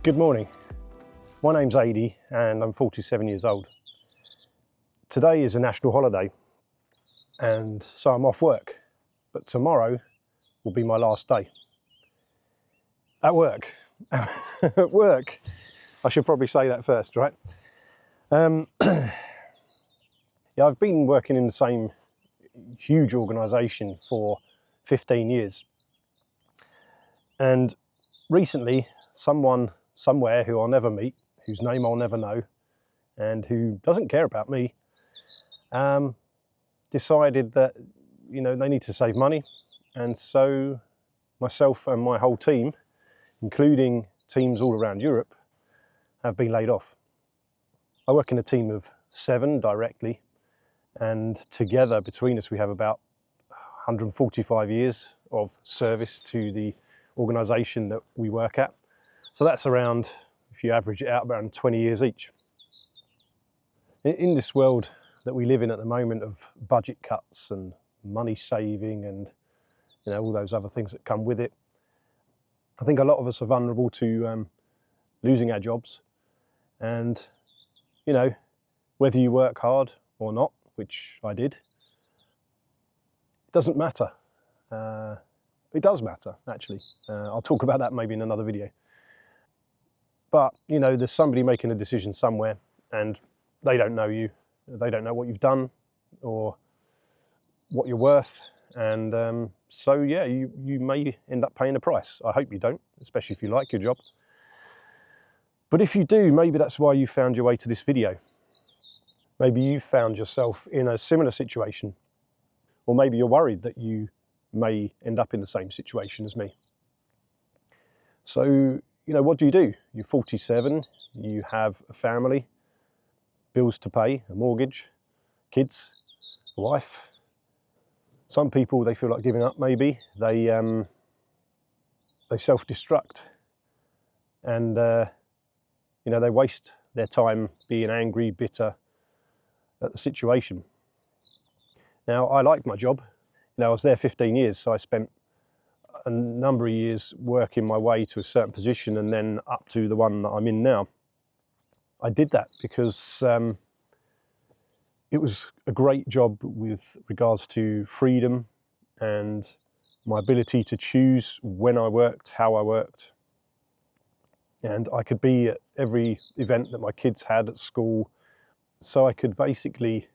Good morning. My name's Adi and I'm 47 years old. Today is a national holiday and so I'm off work, but tomorrow will be my last day. At work. At work. I should probably say that first, right? Yeah, I've been working in the same huge organisation for 15 years. And recently, someone somewhere who I'll never meet, whose name I'll never know, and who doesn't care about me, decided that, you know, they need to save money. And so myself and my whole team, including teams all around Europe, have been laid off. I work in a team of 7 directly, and together between us we have about 145 years of service to the organisation that we work at. So that's around, if you average it out, around 20 years each. In this world that we live in at the moment of budget cuts and money saving and, you know, all those other things that come with it, I think a lot of us are vulnerable to losing our jobs. And, you know, whether you work hard or not, which I did, it doesn't matter. It does matter, actually. I'll talk about that maybe in another video. But, you know, there's somebody making a decision somewhere and they don't know you. They don't know what you've done or what you're worth. And so, yeah, you may end up paying a price. I hope you don't, especially if you like your job. But if you do, maybe that's why you found your way to this video. Maybe you found yourself in a similar situation, or maybe you're worried that you may end up in the same situation as me. So, you know, what do? You're 47, you have a family, bills to pay, a mortgage, kids, a wife. Some people, they feel like giving up maybe. They self-destruct and, you know, they waste their time being angry, bitter at the situation. Now, I like my job. You know, I was there 15 years, so I spent a number of years working my way to a certain position and then up to the one that I'm in now. I did that because it was a great job with regards to freedom and my ability to choose when I worked, how I worked. And I could be at every event that my kids had at school, so I could basically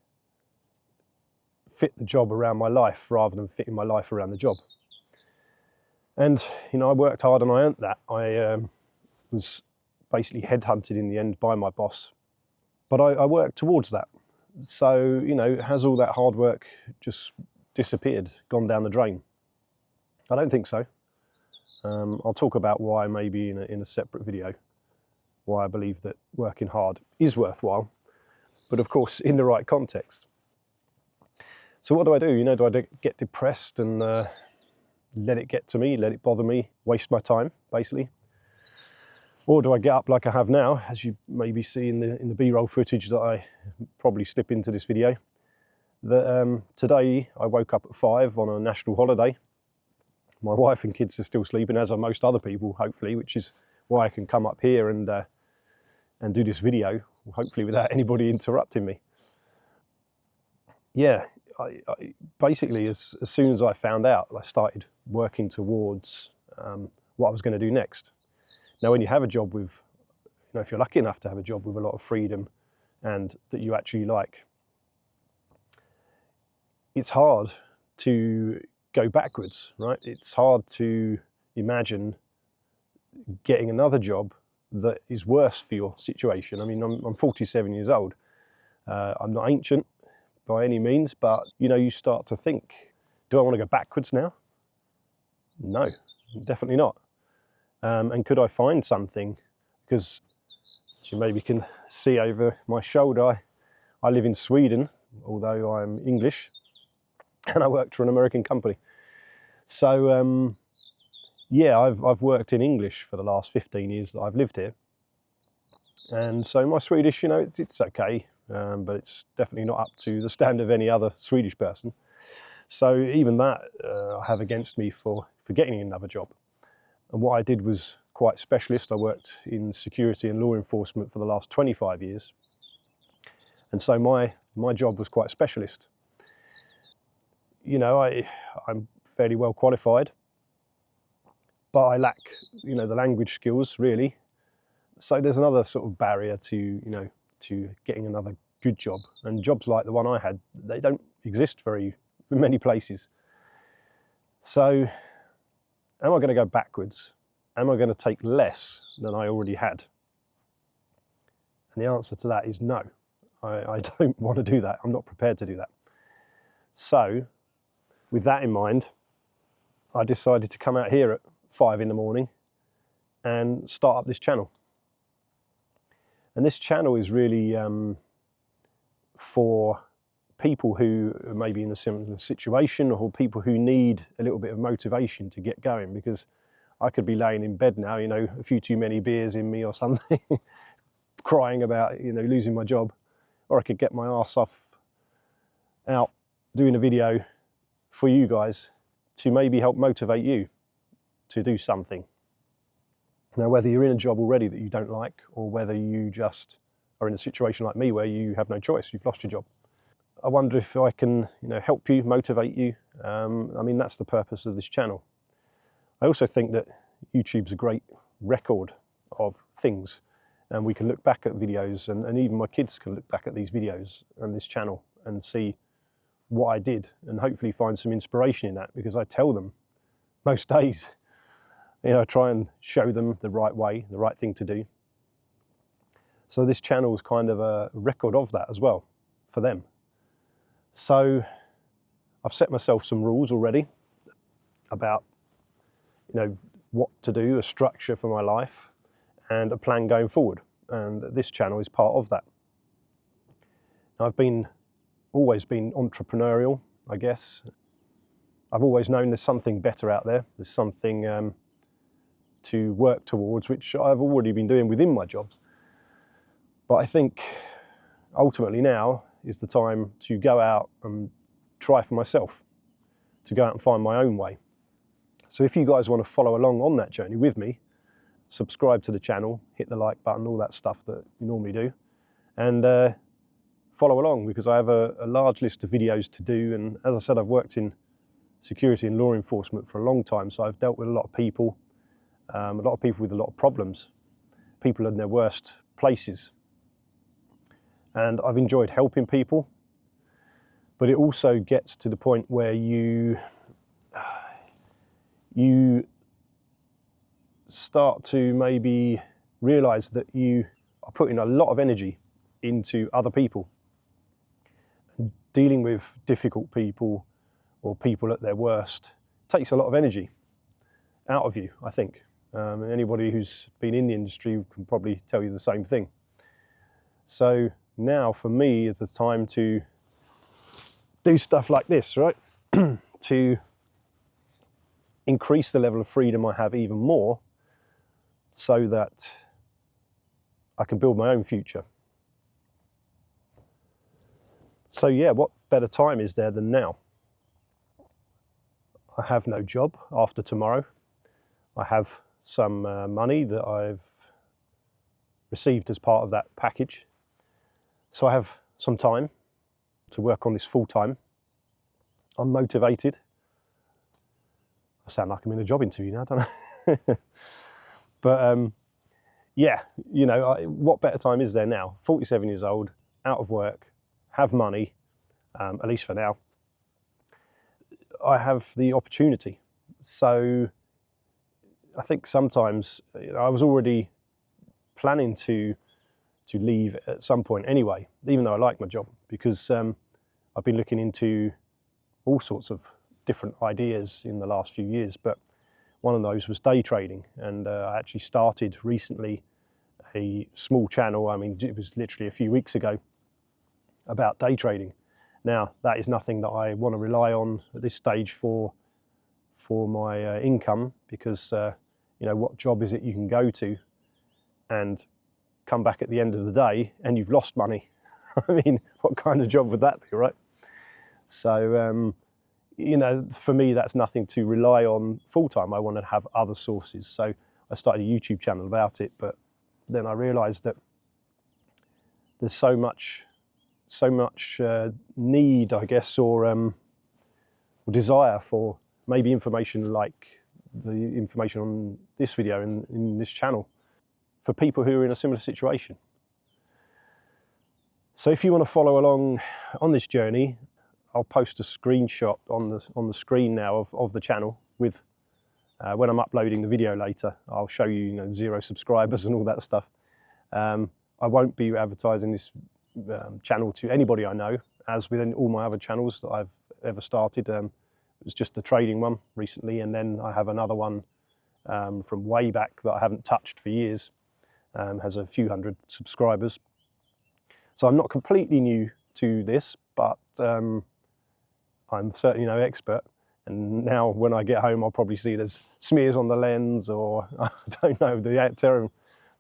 fit the job around my life rather than fitting my life around the job. And, you know, I worked hard and I earned that. I was basically headhunted in the end by my boss, but I worked towards that. So, you know, has all that hard work just disappeared, gone down the drain? I don't think so. I'll talk about why maybe in a separate video, why I believe that working hard is worthwhile, but of course in the right context. So what do? You know, do I get depressed and let it get to me, let it bother me, waste my time, basically? Or do I get up like I have now, as you maybe see in the B-roll footage that I probably slip into this video, that today I woke up at 5 on a national holiday. My wife and kids are still sleeping, as are most other people, hopefully, which is why I can come up here and do this video, hopefully without anybody interrupting me. Yeah, I basically, as soon as I found out, I started working towards what I was going to do next. Now, when you have a job with, you know, if you're lucky enough to have a job with a lot of freedom and that you actually like, it's hard to go backwards, right? It's hard to imagine getting another job that is worse for your situation. I mean, I'm 47 years old. I'm not ancient by any means, but, you know, you start to think, do I want to go backwards now? No, definitely not. And could I find something? Because, as you maybe can see over my shoulder, I live in Sweden, although I'm English, and I work for an American company. So, yeah, I've worked in English for the last 15 years that I've lived here. And so my Swedish, you know, it's okay, but it's definitely not up to the standard of any other Swedish person. So even that I have against me for getting another job. And what I did was quite specialist. I worked in security and law enforcement for the last 25 years. And so my job was quite specialist. You know, I'm fairly well qualified, but I lack, you know, the language skills really. So there's another sort of barrier to, you know, to getting another good job. And jobs like the one I had, they don't exist very many places. So am I going to go backwards? Am I going to take less than I already had? And the answer to that is no. I don't want to do that. I'm not prepared to do that. So with that in mind, I decided to come out here at 5 in the morning and start up this channel. And this channel is really for people who are maybe in a similar situation, or people who need a little bit of motivation to get going, because I could be laying in bed now, you know, a few too many beers in me or something, crying about, you know, losing my job, or I could get my arse off out doing a video for you guys to maybe help motivate you to do something. Now, whether you're in a job already that you don't like, or whether you just are in a situation like me where you have no choice, you've lost your job, I wonder if I can, you know, help you, motivate you. I mean, that's the purpose of this channel. I also think that YouTube's a great record of things, and we can look back at videos, and even my kids can look back at these videos and this channel and see what I did, and hopefully find some inspiration in that, because I tell them most days, you know, I try and show them the right way, the right thing to do. So this channel is kind of a record of that as well for them. So I've set myself some rules already about, you know, what to do, a structure for my life and a plan going forward. And this channel is part of that. I've always been entrepreneurial, I guess. I've always known there's something better out there. There's something to work towards, which I've already been doing within my job. But I think ultimately now is the time to go out and try for myself, to go out and find my own way. So if you guys want to follow along on that journey with me, subscribe to the channel, hit the like button, all that stuff that you normally do, and follow along, because I have a large list of videos to do. And as I said, I've worked in security and law enforcement for a long time, so I've dealt with a lot of people with a lot of problems, people in their worst places. And I've enjoyed helping people, but it also gets to the point where you start to maybe realize that you are putting a lot of energy into other people. And dealing with difficult people or people at their worst takes a lot of energy out of you, I think. And anybody who's been in the industry can probably tell you the same thing. So now for me is the time to do stuff like this, right? To increase the level of freedom I have even more, so that I can build my own future. So yeah, what better time is there than now? I have no job after tomorrow. I have some money that I've received as part of that package. So I have some time to work on this full time. I'm motivated. I sound like I'm in a job interview now, don't I? But yeah, you know, what better time is there now? 47 years old, out of work, have money, at least for now. I have the opportunity. So I think sometimes, you know, I was already planning to leave at some point anyway, even though I like my job, because I've been looking into all sorts of different ideas in the last few years. But one of those was day trading, and I actually started recently a small channel. I mean, it was literally a few weeks ago, about day trading. Now, that is nothing that I want to rely on at this stage for my income, because you know, what job is it you can go to and come back at the end of the day and you've lost money? I mean, what kind of job would that be, right? So you know, for me, that's nothing to rely on full time. I want to have other sources. So I started a YouTube channel about it, but then I realised that there's so much need, I guess, or desire for maybe information like the information on this video in this channel for people who are in a similar situation. So if you want to follow along on this journey, I'll post a screenshot on the screen now of the channel with when I'm uploading the video later. I'll show you, 0 subscribers and all that stuff. I won't be advertising this channel to anybody I know, as with all my other channels that I've ever started. It was just the trading one recently, and then I have another one from way back that I haven't touched for years, has a few hundred subscribers. So I'm not completely new to this, but I'm certainly no expert. And now when I get home, I'll probably see there's smears on the lens, or I don't know, the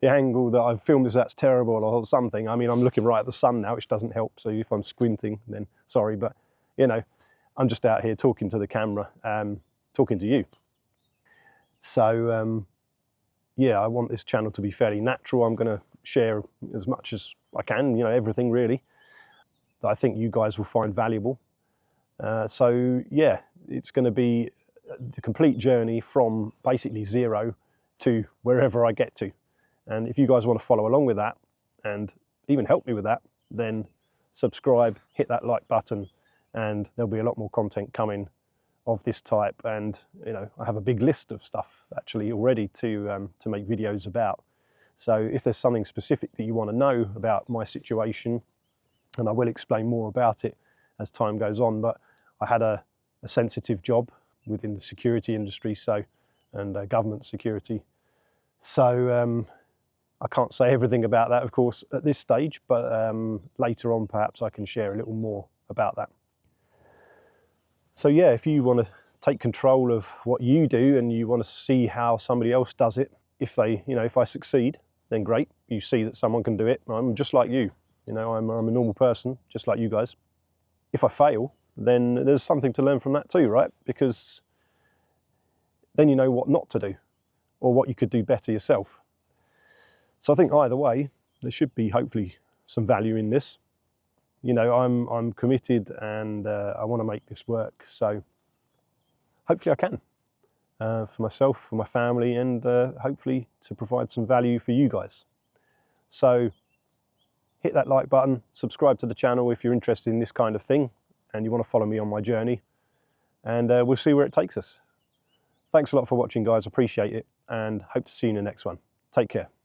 angle that I've filmed that's terrible or something. I mean, I'm looking right at the sun now, which doesn't help. So if I'm squinting, then sorry, but I'm just out here talking to the camera, talking to you. So yeah, I want this channel to be fairly natural. I'm going to share as much as I can, everything really that I think you guys will find valuable. So yeah, it's going to be the complete journey from basically 0 to wherever I get to. And if you guys want to follow along with that and even help me with that, then subscribe, hit that like button, and there'll be a lot more content coming of this type. And I have a big list of stuff actually already to make videos about. So if there's something specific that you want to know about my situation, and I will explain more about it as time goes on, but I had a sensitive job within the security industry, and government security. So I can't say everything about that, of course, at this stage, but later on perhaps I can share a little more about that. So yeah, if you want to take control of what you do and you want to see how somebody else does it, if I succeed, then great. You see that someone can do it. I'm just like you. I'm a normal person, just like you guys. If I fail, then there's something to learn from that too, right? Because then you know what not to do, or what you could do better yourself. So I think either way, there should be hopefully some value in this. I'm committed, and I want to make this work. So hopefully I can, for myself, for my family, and hopefully to provide some value for you guys. So hit that like button, subscribe to the channel if you're interested in this kind of thing and you want to follow me on my journey, and we'll see where it takes us. Thanks a lot for watching, guys. Appreciate it, and hope to see you in the next one. Take care.